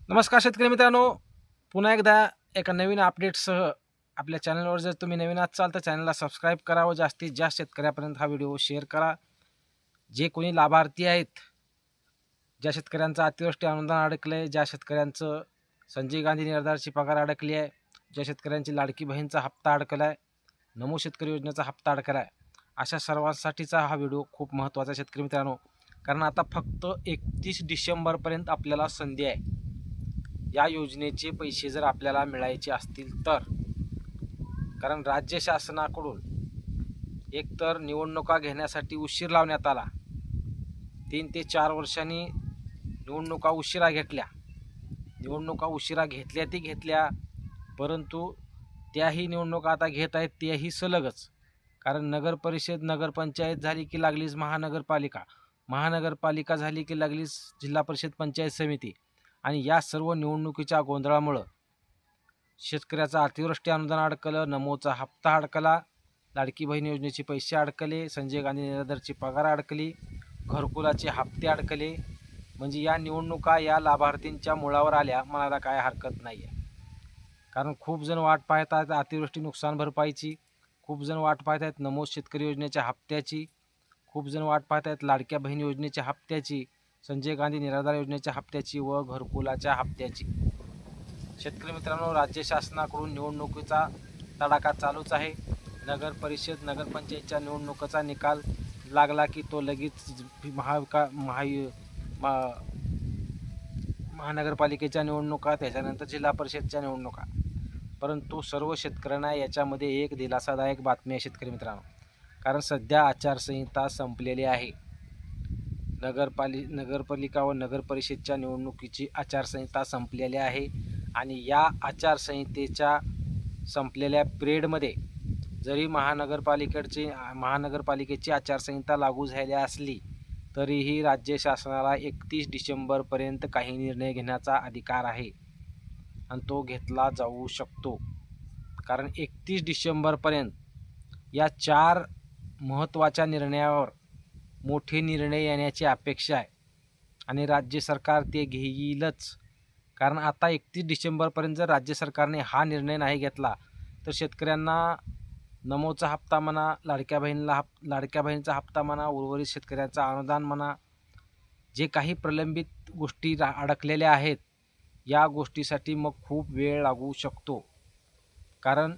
नमस्कार शेतकरी मित्रांनो, पुन्हा एकदा एका नवीन अपडेटसह आपल्या चॅनलवर जर तुम्ही नवीन असाल तर चॅनलला सबस्क्राईब करा व जास्तीत जास्त शेतकऱ्यापर्यंत हा व्हिडिओ शेअर करा. जे कोणी लाभार्थी आहेत, ज्या शेतकऱ्यांचं अतिवृष्टी अनुदान अडकलंय, ज्या शेतकऱ्यांचं संजय गांधी निराधारची पगार अडकली आहे, ज्या शेतकऱ्यांची लाडकी बहीणचा हप्ता अडकलाय, नमो शेतकरी योजनेचा हप्ता अडकलाय, अशा सर्वांसाठीचा हा व्हिडिओ खूप महत्त्वाचा शेतकरी मित्रांनो. कारण आता फक्त 31 डिसेंबरपर्यंत आपल्याला संधी आहे. या योजनेचे पैसे जर आपल्याला मिळायचे असतील तर, कारण राज्य शासनाकडून एकतर निवडणुका घेण्यासाठी उशीर लावण्यात आला. 3 ते 4 वर्षांनी निवडणुका उशिरा घेतल्या, परंतु त्याही निवडणुका आता घेत आहेत त्याही सलगच. कारण नगरपरिषद नगरपंचायत झाली की लागलीच महानगरपालिका झाली की लागलीच जिल्हा परिषद पंचायत समिती. आणि या सर्व निवडणुकीच्या गोंधळामुळं शेतकऱ्याचं अतिवृष्टी अनुदान अडकलं, नमोचा हप्ता अडकला, लाडकी बहीण योजनेचे पैसे अडकले, संजय गांधी निराधारची पगार अडकली, घरकुलाचे हप्ते अडकले. म्हणजे या निवडणुका या लाभार्थींच्या मुळावर आल्या म्हणायला काय हरकत नाही आहे. कारण खूप जण वाट पाहत आहेत अतिवृष्टी नुकसान भरपाईची, खूप जण वाट पाहत आहेत नमो शेतकरी योजनेच्या हप्त्याची, खूप जण वाट पाहत आहेत लाडक्या बहीण योजनेच्या हप्त्याची, संजय गांधी निराधार योजनेच्या हप्त्याची व घरकुलाच्या हप्त्याची. शेतकरी मित्रांनो, राज्य शासनाकडून निवडणुकीचा तडाखा चालूच आहे. नगर परिषद नगरपंचायतच्या निवडणुकीचा निकाल लागला की तो लगेच महानगरपालिकेच्या निवडणुका, त्याच्यानंतर जिल्हा परिषदच्या निवडणुका. परंतु सर्व शेतकऱ्यांना याच्यामध्ये एक दिलासादायक बातमी आहे शेतकरी मित्रांनो. कारण सध्या आचारसंहिता संपलेली आहे. नगरपालिका व नगरपरिषदच्या निवडणुकीची आचारसंहिता संपलेली आहे. आणि या आचारसंहितेच्या संपलेल्या पिरियडमध्ये जरी महानगरपालिकेची आचारसंहिता लागू झाली असली तरीही राज्य शासनाला 31 डिसेंबरपर्यंत काही निर्णय घेण्याचा अधिकार आहे आणि तो घेतला जाऊ शकतो. कारण 31 डिसेंबरपर्यंत या 4 महत्त्वाच्या निर्णयावर मोठे निर्णय येण्याची अपेक्षा आहे आणि राज्य सरकार ते घेईलच. कारण आता 31 डिसेंबरपर्यंत जर राज्य सरकारने हा निर्णय नाही घेतला तर शेतकऱ्यांना नमोचा हप्ता म्हणा, लाडक्या बहिणीचा हप्ता म्हणा, उर्वरित शेतकऱ्यांचा अनुदान म्हणा, जे काही प्रलंबित गोष्टी अडकलेल्या आहेत या गोष्टीसाठी मग खूप वेळ लागू शकतो. कारण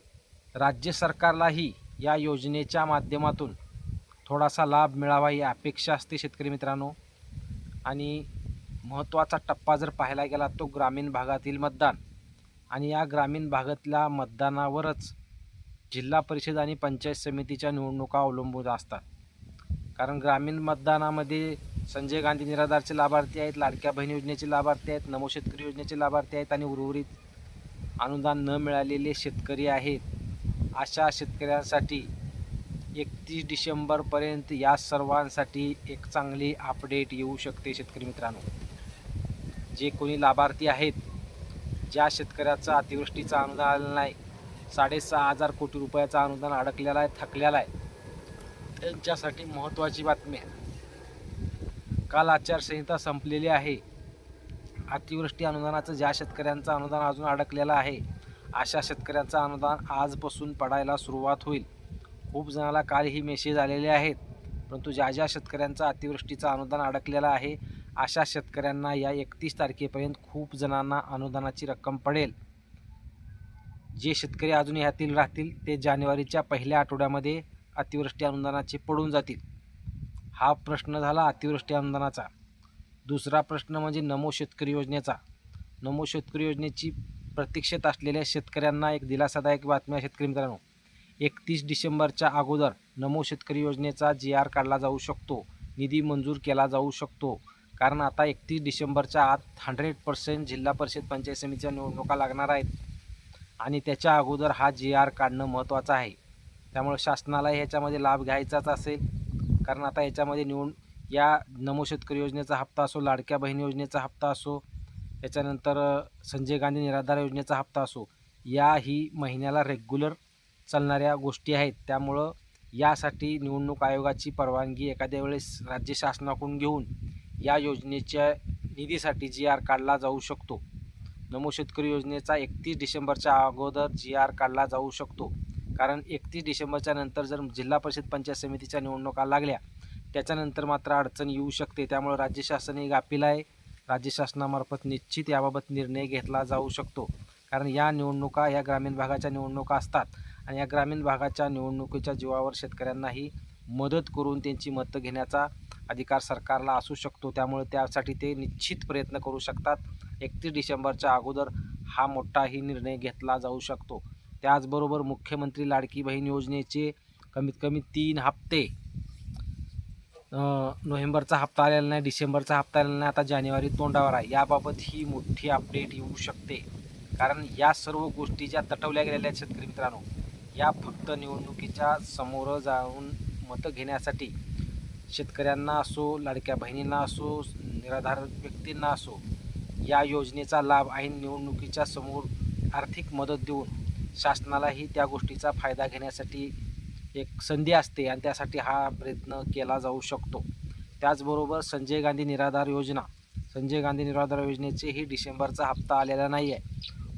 राज्य सरकारलाही या योजनेच्या माध्यमातून थोडासा लाभ मिळावा ही अपेक्षा असते शेतकरी मित्रांनो. आणि महत्त्वाचा टप्पा जर पाहायला गेला तो ग्रामीण भागातील मतदान. आणि या ग्रामीण भागातल्या मतदानावरच जिल्हा परिषद आणि पंचायत समितीच्या निवडणुका अवलंबून असतात. कारण ग्रामीण मतदानामध्ये संजय गांधी निराधारचे लाभार्थी आहेत, लाडक्या बहीण योजनेचे लाभार्थी आहेत, नमो शेतकरी योजनेचे लाभार्थी आहेत आणि उर्वरित अनुदान न मिळालेले शेतकरी आहेत. अशा शेतकऱ्यांसाठी 31 डिसेंबरपर्यंत या सर्वांसाठी एक चांगली अपडेट येऊ शकते शेतकरी मित्रांनो. जे कोणी लाभार्थी आहेत, ज्या शेतकऱ्याचं अतिवृष्टीचं अनुदान आलेलं नाही, 6,500 कोटी रुपयाचं अनुदान अडकलेलं आहे, थकलेलं आहे, त्यांच्यासाठी महत्त्वाची बातमी आहे. काल आचारसंहिता संपलेली आहे. अतिवृष्टी अनुदानाचं ज्या शेतकऱ्यांचं अनुदान अजून अडकलेलं आहे अशा शेतकऱ्यांचं अनुदान आजपासून पडायला सुरुवात होईल. खूप जणाला काल ही मेसेज आलेले आहेत. परंतु ज्या शेतकऱ्यांचं अतिवृष्टीचं अनुदान अडकलेलं आहे अशा शेतकऱ्यांना या 31 तारखेपर्यंत खूप जणांना अनुदानाची रक्कम पडेल. जे शेतकरी अजून ह्यातील राहतील ते जानेवारीच्या पहिल्या आठवड्यामध्ये अतिवृष्टी अनुदानाचे पडून जातील. हा प्रश्न झाला अतिवृष्टी अनुदानाचा. दुसरा प्रश्न म्हणजे नमो शेतकरी योजनेचा. नमो शेतकरी योजनेची प्रतीक्षेत असलेल्या शेतकऱ्यांना एक दिलासादायक बातमी आहे शेतकरी मित्रांनो. 31 डिसेंबरच्या अगोदर नमो शेतकरी योजनेचा GR काढला जाऊ शकतो, निधी मंजूर केला जाऊ शकतो. कारण आता 31 डिसेंबरच्या आत 100% जिल्हा परिषद पंचायत समितीच्या निवडणुका लागणार आहेत आणि त्याच्या अगोदर हा GR काढणं महत्त्वाचं आहे. त्यामुळे शासनाला ह्याच्यामध्ये लाभ घ्यायचाच असेल. कारण आता याच्यामध्ये या नमो शेतकरी योजनेचा हप्ता असो, लाडक्या बहीण योजनेचा हप्ता असो, त्याच्यानंतर संजय गांधी निराधार योजनेचा हप्ता असो, या ही महिन्याला रेग्युलर चालणाऱ्या गोष्टी आहेत. त्यामुळं यासाठी निवडणूक आयोगाची परवानगी एखाद्या वेळेस राज्य शासनाकडून घेऊन या योजनेच्या निधीसाठी GR काढला जाऊ शकतो. नमो शेतकरी योजनेचा 31 डिसेंबरच्या अगोदर GR काढला जाऊ शकतो. कारण 31 डिसेंबरच्या नंतर जर जिल्हा परिषद पंचायत समितीच्या निवडणुका लागल्या त्याच्यानंतर मात्र अडचण येऊ शकते. त्यामुळे राज्य शासन हे गाफील आहे. राज्य शासनामार्फत निश्चित याबाबत निर्णय घेतला जाऊ शकतो. कारण या निवडणुका या ग्रामीण भागाच्या निवडणुका असतात आणि या ग्रामीण भागाच्या निवडणुकीच्या जीवावर शेतकऱ्यांनाही मदत करून त्यांची मतं घेण्याचा अधिकार सरकारला असू शकतो. त्यामुळे त्यासाठी ते निश्चित प्रयत्न करू शकतात. 31 डिसेंबरच्या अगोदर हा मोठाही निर्णय घेतला जाऊ शकतो. त्याचबरोबर मुख्यमंत्री लाडकी बहीण योजनेचे कमीत कमी 3 हप्ते, नोव्हेंबरचा हप्ता आलेला नाही, डिसेंबरचा हप्ता आलेला नाही, आता जानेवारी तोंडावर आहे. याबाबत ही मोठी अपडेट येऊ शकते. कारण या सर्व गोष्टी ज्या तटवल्या गेलेल्या आहेत शेतकरी मित्रांनो, या फक्त निवडणुकीच्या समोर जाऊन मतं घेण्यासाठी शेतकऱ्यांना असो, लाडक्या बहिणींना असो, निराधार व्यक्तींना असो, या योजनेचा लाभ ऐन निवडणुकीच्या समोर आर्थिक मदत देऊन शासनालाही त्या गोष्टीचा फायदा घेण्यासाठी एक संधी असते आणि त्यासाठी हा प्रयत्न केला जाऊ शकतो. त्याचबरोबर संजय गांधी निराधार योजनेचेही डिसेंबरचा हप्ता आलेला नाही आहे.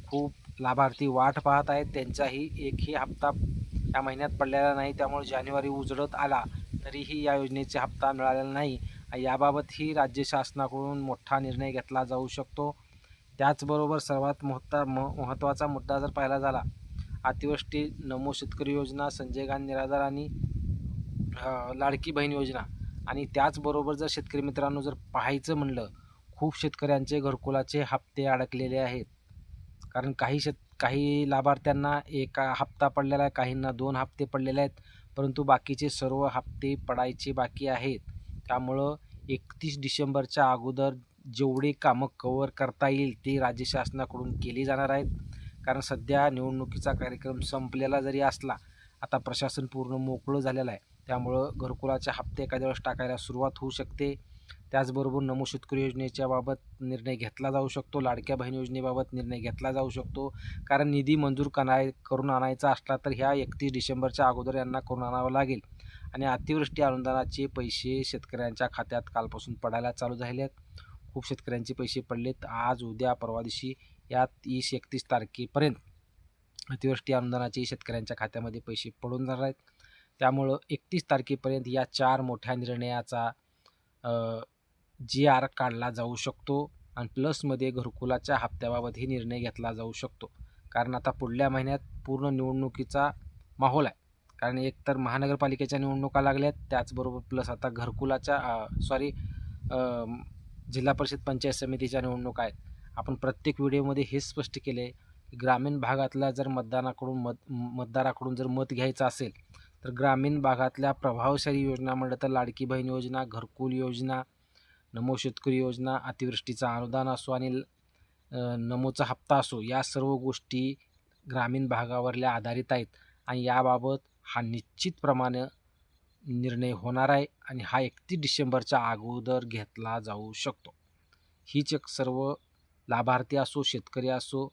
खूप लाभार्थी वाट पाहत आहेत. त्यांचाही एकही हप्ता या महिन्यात पडलेला नाही. त्यामुळे जानेवारी उजळत आला तरीही या योजनेचे हप्ता मिळालेला नाही. याबाबतही राज्य शासनाकडून मोठा निर्णय घेतला जाऊ शकतो. त्याचबरोबर सर्वात महत्त्वाचा मुद्दा जर पाहिला झाला, अतिवृष्टी, नमो शेतकरी योजना, संजय गांधी निराधार आणि लाडकी बहीण योजना आणि त्याचबरोबर जर शेतकरी मित्रांनो जर पाहायचं म्हणलं, खूप शेतकऱ्यांचे घरकुलाचे हप्ते अडकलेले आहेत. कारण काही लाभार्थ्यांना एक हप्ता पडलेला आहे, काहींना 2 हप्ते पडलेले आहेत, परंतु बाकीचे सर्व हप्ते पडायचे बाकी आहेत. त्यामुळं 31 डिसेंबरच्या अगोदर जेवढे कामं कव्हर करता येईल ते राज्य शासनाकडून केली जाणार आहेत. कारण सध्या निवडणुकीचा कार्यक्रम संपलेला जरी असला, आता प्रशासन पूर्ण मोकळं झालेलं आहे. त्यामुळं घरकुलाचे हप्ते एखाद्या वेळेस टाकायला सुरुवात होऊ शकते. त्याचबरोबर नमो शेतकरी योजनेच्या बाबत निर्णय घेतला जाऊ शकतो. लाडक्या बहीण योजनेबाबत निर्णय घेतला जाऊ शकतो. कारण निधी मंजूर करून आणायचा असला तर ह्या 31 डिसेंबरच्या अगोदर यांना करून आणावं लागेल. आणि अतिवृष्टी अनुदानाचे पैसे शेतकऱ्यांच्या खात्यात कालपासून पडायला चालू झाले आहेत. खूप शेतकऱ्यांचे पैसे पडलेत. आज, उद्या, परवा दिवशी या 30-31 तारखेपर्यंत अतिवृष्टी अनुदानाचे शेतकऱ्यांच्या खात्यामध्ये पैसे पडून जाणार आहेत. त्यामुळं 31 तारखेपर्यंत या 4 मोठ्या निर्णयाचा GR काढला जाऊ शकतो आणि प्लसमध्ये घरकुलाच्या हप्त्याबाबतही निर्णय घेतला जाऊ शकतो. कारण आता पुढल्या महिन्यात पूर्ण निवडणुकीचा माहोल आहे. कारण एक तर महानगरपालिकेच्या निवडणुका लागल्यात, त्याचबरोबर प्लस आता जिल्हा परिषद पंचायत समितीच्या निवडणुका आहेत. आपण प्रत्येक व्हिडिओमध्ये हेच स्पष्ट केले, ग्रामीण भागातल्या जर मतदाराकडून जर मत घ्यायचं असेल तर ग्रामीण भागातल्या प्रभावशाली योजना म्हणलं तर लाडकी बहीण योजना, घरकुल योजना, नमो शेतकरी योजना, अतिवृष्टीचा अनुदान असो आणि नमोचा हप्ता असो, या सर्व गोष्टी ग्रामीण भागावरल्या आधारित आहेत आणि याबाबत हा निश्चितप्रमाणे निर्णय होणार आहे आणि हा 31 डिसेंबरच्या अगोदर घेतला जाऊ शकतो. हीच एक सर्व लाभार्थी असो, शेतकरी असो,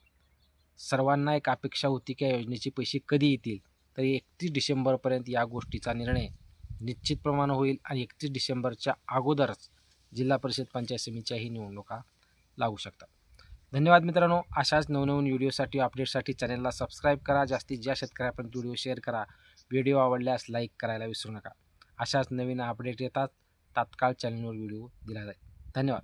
सर्वांना एक अपेक्षा होती की या योजनेचे पैसे कधी येतील. तर 31 डिसेंबरपर्यंत या गोष्टीचा निर्णय निश्चितप्रमाणे होईल आणि 31 डिसेंबरच्या अगोदरच जिल्हा परिषद पंचायत समितीच्याही निवडणुका लागू शकतात. धन्यवाद मित्रांनो. अशाच नवनवीन व्हिडिओसाठी, अपडेटसाठी चॅनलला सबस्क्राईब करा. जास्तीत जास्त शेतकऱ्यापर्यंत व्हिडिओ शेअर करा. व्हिडिओ आवडल्यास लाईक करायला विसरू नका. अशाच नवीन अपडेट येतात तात्काळ चॅनलवर व्हिडिओ दिला जाईल. धन्यवाद.